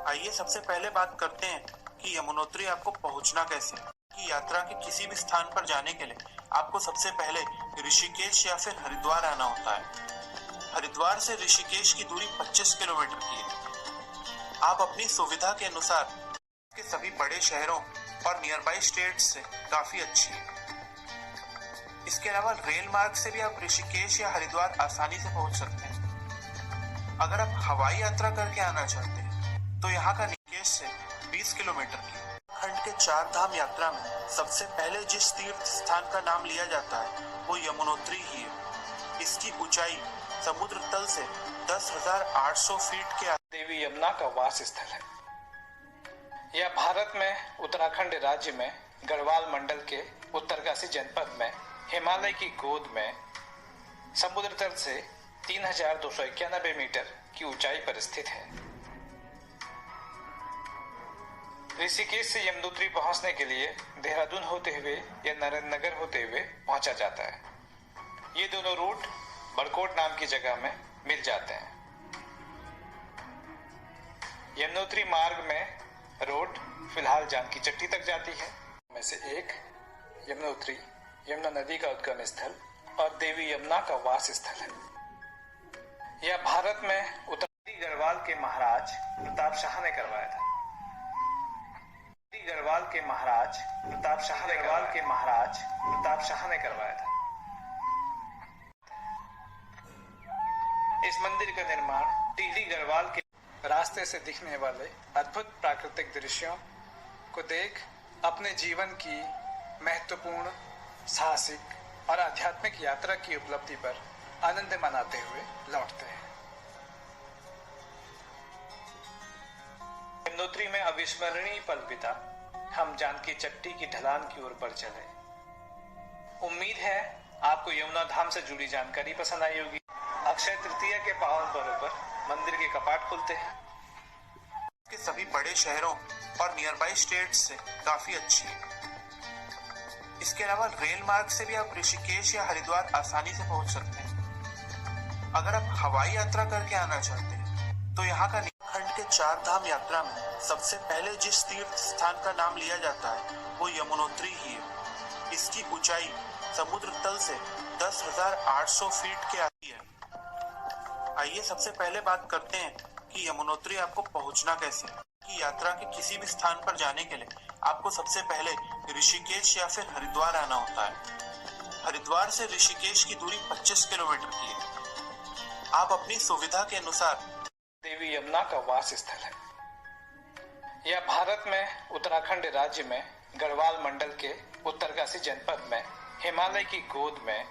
आइए सबसे पहले बात करते हैं कि यमुनोत्री आपको पहुंचना कैसे है। कि यात्रा के किसी भी स्थान पर जाने के लिए आपको सबसे पहले ऋषिकेश या फिर हरिद्वार आना होता है। हरिद्वार से ऋषिकेश की दूरी 25 किलोमीटर की है। आप अपनी सुविधा के अनुसार के सभी बड़े शहरों और नियर बाई स्टेट्स से काफी अच्छी है। इसके अलावा रेल मार्ग से भी आप ऋषिकेश या हरिद्वार आसानी से पहुंच सकते हैं। अगर आप हवाई यात्रा करके आना चाहते हैं तो यहाँ का ऋषिकेश से 20 किलोमीटर की खंड के 4 धाम यात्रा में सबसे पहले जिस तीर्थ स्थान का नाम लिया जाता है वो यमुनोत्री ही है। इसकी ऊंचाई समुद्र तल से 10,800 फीट के देवी यमुना का वास स्थल है। यह भारत में उत्तराखंड राज्य में गढ़वाल मंडल के उत्तरकाशी जनपद में हिमालय की गोद में समुद्र तल से 3,291 मीटर की ऊंचाई पर स्थित है। ऋषिकेश से यमुनोत्री पहुंचने के लिए देहरादून होते हुए या नरेंद्रनगर होते हुए पहुंचा जाता है। ये दोनों रूट बड़कोट नाम की जगह में मिल जाते हैं। यमुनोत्री मार्ग में रोड फिलहाल जानकी चट्टी तक जाती है। में से एक यमुनोत्री यमुना नदी का उद्गम स्थल और देवी यमुना का वास स्थल है। यह भारत में उत्तरी गढ़वाल के महाराज प्रताप शाह ने करवाया था। गढ़वाल के महाराज प्रताप शाह ने करवाया था। इस मंदिर का निर्माण टिहरी गढ़वाल के रास्ते से दिखने वाले अद्भुत प्राकृतिक दृश्यों को देख अपने जीवन की महत्वपूर्ण साहसिक और आध्यात्मिक यात्रा की उपलब्धि पर आनंद मनाते हुए लौटते हैं। यमुनोत्री में अविस्मरणीय पल बिता हम जानकी चट्टी की ढलान की ओर बढ़ चले। उम्मीद है आपको यमुना धाम से जुड़ी जानकारी पसंद आई होगी। अक्षय तृतीया के पावन पर्व पर मंदिर के कपाट खुलते हैं। के सभी बड़े शहरों और नियर बाई स्टेट्स से काफी अच्छी है। इसके अलावा रेल मार्ग से भी आप ऋषिकेश या हरिद्वार आसानी से पहुंच सकते हैं। अगर आप हवाई यात्रा करके आना चाहते हैं तो यहाँ का खंड के 4 धाम यात्रा में सबसे पहले जिस तीर्थ स्थान का नाम लिया जाता है वो यमुनोत्री ही है। इसकी ऊंचाई समुद्र तल से 10,800 फीट के आती है। आइए सबसे पहले बात करते हैं कि यमुनोत्री आपको पहुंचना कैसे है। कि यात्रा के किसी भी स्थान पर जाने के लिए आपको सबसे पहले ऋषिकेश या फिर हरिद्वार आना होता है। हरिद्वार से ऋषिकेश की दूरी 25 किलोमीटर की है। आप अपनी सुविधा के अनुसार देवी यमुना का वास स्थल है। यह भारत में उत्तराखंड राज्य में गढ़वाल मंडल के उत्तरकाशी जनपद में हिमालय की गोद में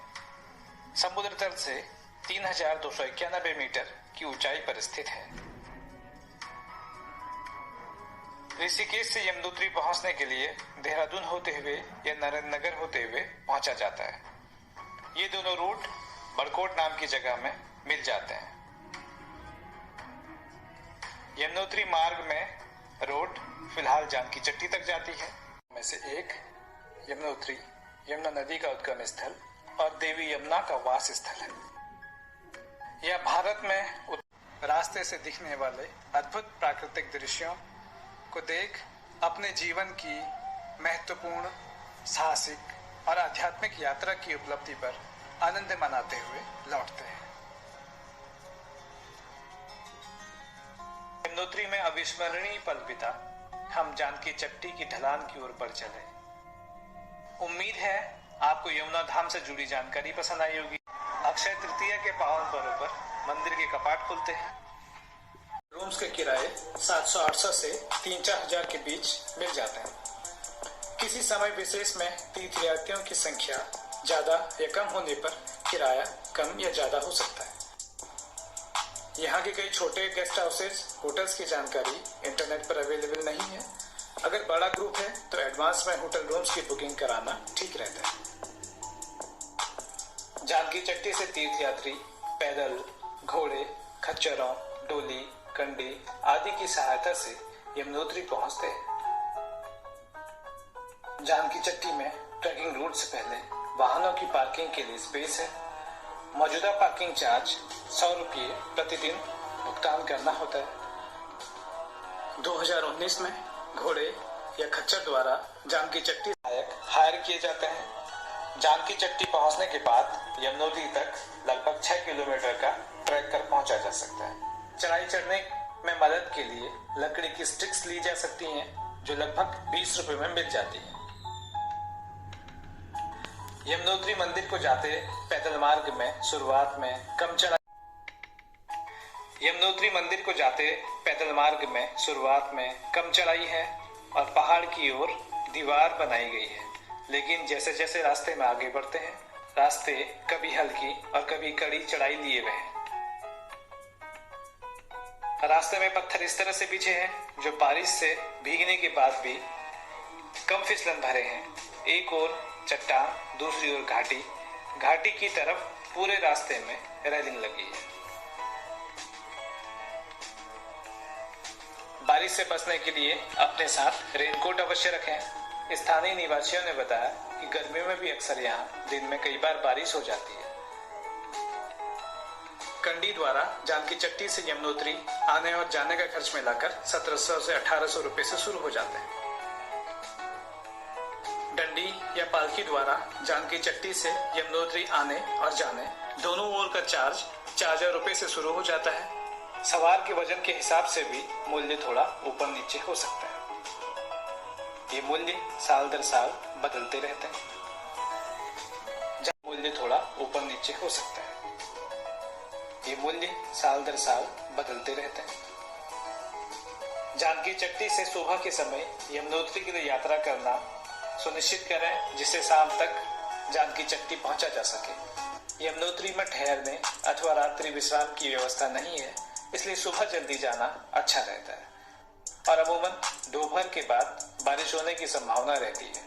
समुद्र तल से 3,291 मीटर की ऊंचाई पर स्थित है। ऋषिकेश से यमुनोत्री पहुंचने के लिए देहरादून होते हुए या नरेंद्रनगर होते हुए पहुंचा जाता है। ये दोनों रूट बड़कोट नाम की जगह में मिल जाते हैं। यमुनोत्री मार्ग में रोड फिलहाल जानकी चट्टी तक जाती है। में से एक यमुनोत्री यमुना नदी का उद्गम स्थल और देवी यमुना का वास स्थल है। यह भारत में रास्ते से दिखने वाले अद्भुत प्राकृतिक दृश्यों को देख अपने जीवन की महत्वपूर्ण साहसिक और आध्यात्मिक यात्रा की उपलब्धि पर आनंद मनाते हुए लौटते हैं। यमुनोत्री में अविस्मरणीय पल बिता हम जानकी चट्टी की ढलान की ओर बढ़ चले। उम्मीद है आपको यमुना धाम से जुड़ी जानकारी पसंद आई होगी। अक्षय तृतीया के पावन पर्व पर मंदिर के कपाट खुलते हैं। रूम्स के किराए 700-800 से 3-4 हजार के बीच मिल जाते हैं। किसी समय विशेष में तीर्थयात्रियों की संख्या ज्यादा या कम होने पर किराया कम या ज्यादा हो सकता है। यहाँ के कई छोटे गेस्ट हाउसेज होटल्स की जानकारी इंटरनेट पर अवेलेबल नहीं है। अगर बड़ा ग्रुप है तो एडवांस में होटल रूम्स की बुकिंग कराना ठीक रहता है। जानकी चट्टी से तीर्थयात्री पैदल, घोड़े, खच्चरों, डोली, कंडी आदि की सहायता से यमुनोत्री पहुंचते हैं। जानकी चट्टी में ट्रैकिंग रूट से पहले वाहनों की पार्किंग के लिए स्पेस है। मौजूदा पार्किंग चार्ज 100 रुपये प्रतिदिन भुगतान करना होता है। 2019 में घोड़े या खच्चर द्वारा जानकी चट्टी हायर किए जाते हैं। जानकी चट्टी पहुंचने के बाद यमुनोत्री तक लगभग 6 किलोमीटर का ट्रैक कर पहुंचा जा सकता है। चढ़ाई चढ़ने में मदद के लिए लकड़ी की स्टिक्स ली जा सकती हैं, जो लगभग 20 रुपए में मिल जाती है। यमुनोत्री मंदिर को जाते पैदल मार्ग में शुरुआत में कम चढ़ाई यमुनोत्री मंदिर को जाते पैदल मार्ग में शुरुआत में कम चढ़ाई है और पहाड़ की ओर दीवार बनाई गई है, लेकिन जैसे जैसे रास्ते में आगे बढ़ते हैं, रास्ते कभी हल्की और कभी कड़ी चढ़ाई लिए हुए हैं। रास्ते में पत्थर इस तरह से बिछे हैं जो बारिश से भीगने के बाद भी कम फिसलन भरे हैं। एक ओर चट्टान, दूसरी ओर घाटी। घाटी की तरफ पूरे रास्ते में रेलिंग लगी है। बारिश से बचने के लिए अपने साथ रेनकोट अवश्य रखें। स्थानीय निवासियों ने बताया कि गर्मियों में भी अक्सर यहाँ दिन में कई बार बारिश हो जाती है। कंडी द्वारा जानकी चट्टी से यमुनोत्री आने और जाने का खर्च मिलाकर 1700 से 1800 रुपए से शुरू हो जाते हैं। डंडी या पालकी द्वारा जानकी चट्टी से यमुनोत्री आने और जाने दोनों ओर का चार्ज 4000 रुपए से शुरू हो जाता है। सवार के वजन के हिसाब से भी मूल्य थोड़ा ऊपर नीचे हो सकता है। ये मूल्य साल दर साल बदलते रहते हैं। मूल्य थोड़ा ऊपर नीचे हो सकता है। ये मूल्य साल दर साल बदलते रहते हैं। जानकी चट्टी से सुबह के समय यमुनोत्री के लिए यात्रा करना सुनिश्चित करें, जिससे शाम तक जानकी चट्टी पहुंचा जा सके। यमुनोत्री में ठहरने अथवा रात्रि विश्राम की व्यवस्था नहीं है, इसलिए सुबह जल्दी जाना अच्छा रहता है और अमूमन दोपहर के बाद बारिश होने की संभावना रहती है।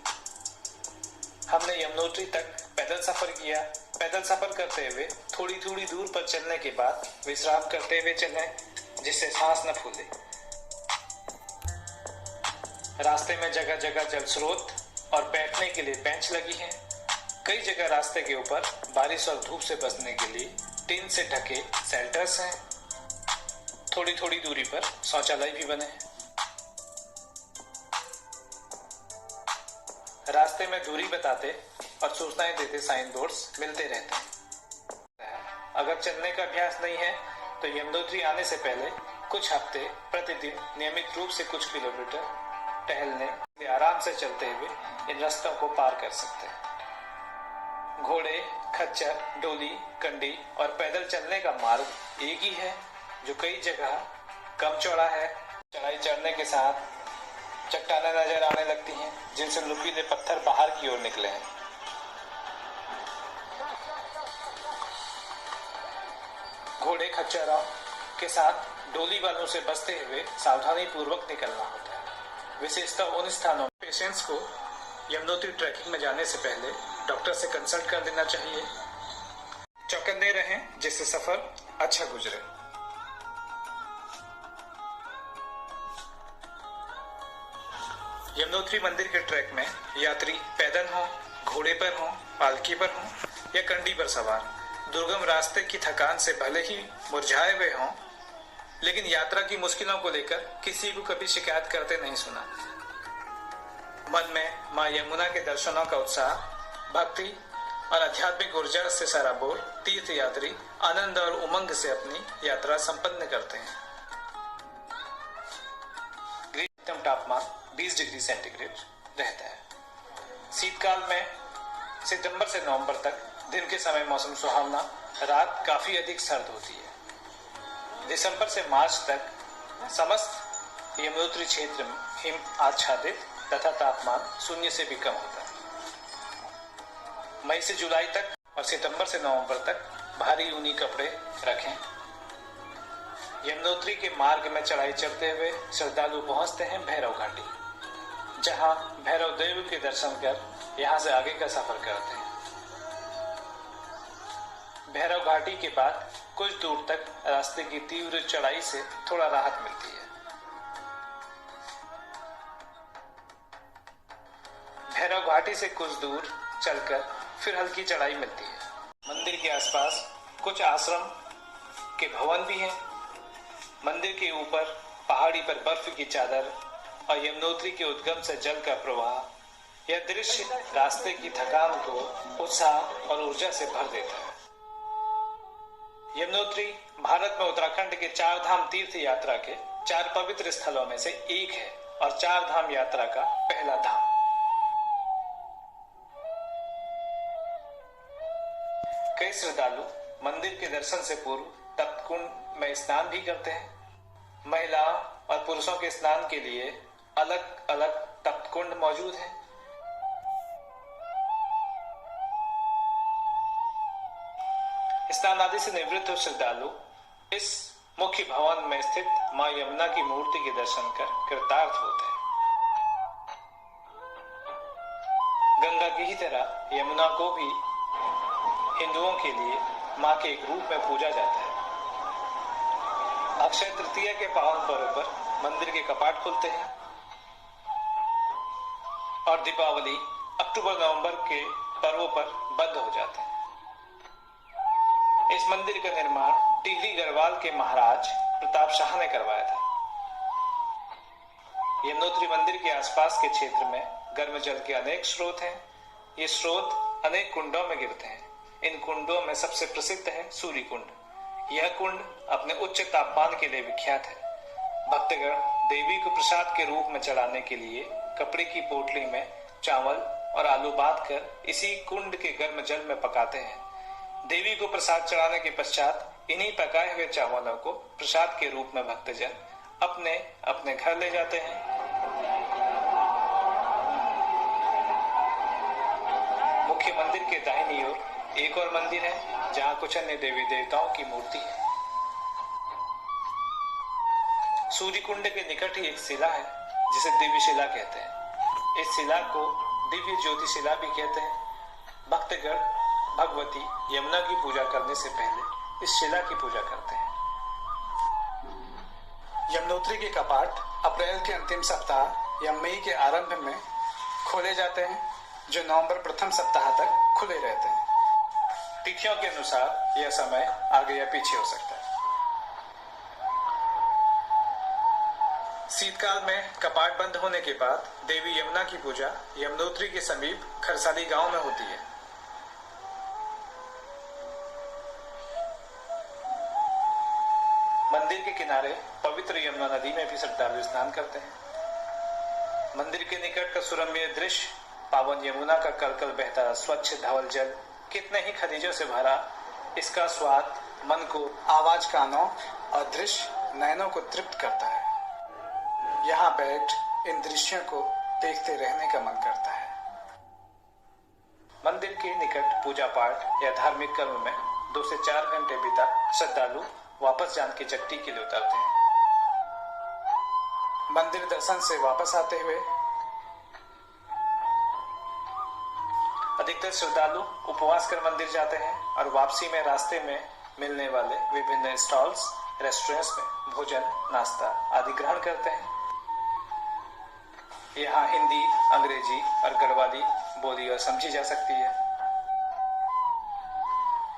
हमने यमुनोत्री तक पैदल सफर किया। पैदल सफर करते हुए थोड़ी थोड़ी दूर पर चलने के बाद विश्राम करते हुए चलें, जिससे सांस न फूले। रास्ते में जगह जगह जल स्रोत और बैठने के लिए बेंच लगी हैं। कई जगह रास्ते के ऊपर बारिश और धूप से बचने के लिए टीन से ढके शेल्टर्स हैं। थोड़ी थोड़ी दूरी पर शौचालय भी बने हैं। रास्ते में दूरी बताते और सूचनाएं देते साइन बोर्ड्स मिलते रहते हैं। अगर चलने का अभ्यास नहीं है तो यमुनोत्री आने से पहले कुछ हफ्ते प्रतिदिन नियमित रूप से कुछ किलोमीटर टहलने आराम से चलते हुए इन रास्तों को पार कर सकते हैं। घोड़े, खच्चर, डोली, कंडी और पैदल चलने का मार्ग एक ही है, जो कई जगह कम चौड़ा है। चढ़ाई चढ़ने के साथ चट्टानें नजर आने लगती हैं, जिनसे नुकीले पत्थर बाहर की ओर निकले हैं। घोड़े, खच्चरों के साथ डोली वालों से बचते हुए सावधानी पूर्वक निकलना होता है। विशेषतः उन स्थानों में पेशेंट्स को यमुनोत्री ट्रैकिंग में जाने से पहले डॉक्टर से कंसल्ट कर लेना चाहिए। चौकन्ने रहें, जिससे सफर अच्छा गुजरे। यमुनोत्री मंदिर के ट्रैक में यात्री पैदल हों, घोड़े पर हों, पालकी पर हों या कंडी पर सवार, दुर्गम रास्ते की थकान से भले ही मुरझाए हुए हों, लेकिन यात्रा की मुश्किलों को लेकर किसी को कभी शिकायत करते नहीं सुना। मन में मां यमुना के दर्शनों का उत्साह, भक्ति और आध्यात्मिक ऊर्जा से सराबोर तीर्थ यात्री आनंद और उमंग से अपनी यात्रा संपन्न करते हैं। अधिकतम तापमान 20 डिग्री सेंटीग्रेड रहता है। शीतकाल में सितंबर से नवंबर तक दिन के समय मौसम सुहावना, रात काफी अधिक सर्द होती है। दिसंबर से मार्च तक समस्त यमुनोत्री क्षेत्र में हिम आच्छादित तथा तापमान 0 से भी कम होता है। मई से जुलाई तक और सितंबर से नवंबर तक भारी ऊनी कपड़े रखें। यमुनोत्री के मार्ग में चढ़ाई चढ़ते हुए श्रद्धालु पहुंचते हैं भैरव घाटी, जहां भैरव देव के दर्शन कर यहां से आगे का सफर करते हैं। भैरव घाटी के बाद कुछ दूर तक रास्ते की तीव्र चढ़ाई से थोड़ा राहत मिलती है। भैरव घाटी से कुछ दूर चलकर फिर हल्की चढ़ाई मिलती है। मंदिर के आसपास कुछ आश्रम के भवन भी हैं। मंदिर के ऊपर पहाड़ी पर बर्फ की चादर और यमुनोत्री के उद्गम से जल का प्रवाह, यह दृश्य रास्ते की थकान को उत्साह और ऊर्जा से भर देता है। यमुनोत्री भारत में उत्तराखंड के 4 धाम तीर्थ यात्रा के 4 पवित्र स्थलों में से एक है और 4 धाम यात्रा का पहला धाम। कई श्रद्धालु मंदिर के दर्शन से पूर्व तप्त कुंड में स्नान भी करते हैं। महिलाओं और पुरुषों के स्नान के लिए अलग अलग तप्त कुंड मौजूद हैं। स्नान आदि से निवृत्त श्रद्धालु इस मुख्य भवन में स्थित मां यमुना की मूर्ति के दर्शन कर कृतार्थ होते हैं। गंगा की ही तरह यमुना को भी हिंदुओं के लिए मां के एक रूप में पूजा जाता है। अक्षय तृतीया के पावन पर्व पर मंदिर के कपाट खुलते हैं और दीपावली अक्टूबर-नवंबर के पर्वों पर बंद हो जाते हैं। इस मंदिर का निर्माण टिहरी गढ़वाल के महाराज प्रताप शाह ने करवाया था। यमुनोत्री मंदिर के आसपास के क्षेत्र में गर्म जल के अनेक स्रोत हैं। ये स्रोत अनेक कुंडों में गिरते हैं। इन कुंडों में सबसे प्रसिद्ध है सूर्य कुंड। यह कुंड अपने उच्च तापमान के लिए विख्यात है। भक्तगण देवी को प्रसाद के रूप में चढ़ाने के लिए कपड़े की पोटली में चावल और आलू बांधकर इसी कुंड के गर्म जल में पकाते हैं। देवी को प्रसाद चढ़ाने के पश्चात इन्हीं पकाए हुए चावलों को प्रसाद के रूप में भक्तजन अपने अपने घर ले जाते हैं। मुख्य मंदिर के दाहिनी ओर एक और मंदिर है जहां कुछ अन्य देवी देवताओं की मूर्ति है। सूर्य कुंड के निकट ही एक शिला है जिसे दिव्य शिला कहते हैं। इस शिला को दिव्य ज्योति शिला भी कहते हैं। भक्तगण भगवती यमुना की पूजा करने से पहले इस शिला की पूजा करते हैं। यमुनोत्री के कपाट अप्रैल के अंतिम सप्ताह या मई के आरंभ में खोले जाते हैं, जो नवंबर प्रथम सप्ताह तक खुले रहते हैं। तिथियों के अनुसार यह समय आगे या पीछे हो सकता है। शीतकाल में कपाट बंद होने के बाद देवी यमुना की पूजा यमुनोत्री के समीप खरसाली गांव में होती है। मंदिर के किनारे पवित्र यमुना नदी में भी श्रद्धालु स्नान करते हैं। मंदिर के निकट का सुरम्य दृश्य, पावन यमुना का कलकल बहता स्वच्छ धवल जल, कितने ही खनिजों से भरा, इसका स्वाद मन को, आवाज कानों और दृश्य नयनों को तृप्त करता है। यहाँ बैठ इन दृश्यों को देखते रहने का मन करता है। मंदिर के निकट पूजा पाठ या धार्मिक कर्म में 2 से 4 घंटे बिता श्रद्धालु वापस जानकी चट्टी के लिए उतरते हैं। मंदिर दर्शन से वापस आते हुए अधिकतर श्रद्धालु उपवास कर मंदिर जाते हैं और वापसी में रास्ते में मिलने वाले विभिन्न स्टॉल्स, रेस्टोरेंट्स में भोजन, नाश्ता आदि ग्रहण करते हैं। यहाँ हिंदी, अंग्रेजी और गढ़वाली बोली और समझी जा सकती है।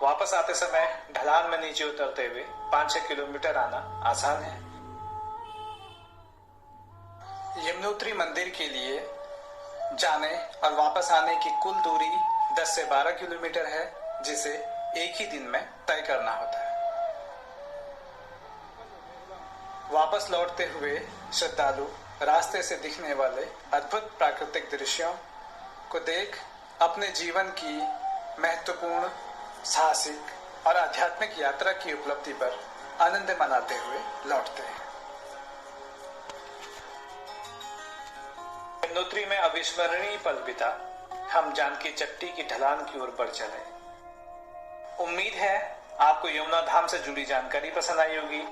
वापस आते समय ढलान में नीचे उतरते हुए 5-6 किलोमीटर आना आसान है। यमुनोत्री मंदिर के लिए जाने और वापस आने की कुल दूरी 10 से 12 किलोमीटर है, जिसे एक ही दिन में तय करना होता है। वापस लौटते हुए श्रद्धालु रास्ते से दिखने वाले अद्भुत प्राकृतिक दृश्यों को देख अपने जीवन की महत्वपूर्ण, साहसिक और आध्यात्मिक यात्रा की उपलब्धि पर आनंद मनाते हुए लौटते हैं। यमुनोत्री में अविस्मरणीय पल बिता हम जानकी चट्टी की ढलान की ओर बढ़ चले। उम्मीद है आपको यमुना धाम से जुड़ी जानकारी पसंद आई होगी।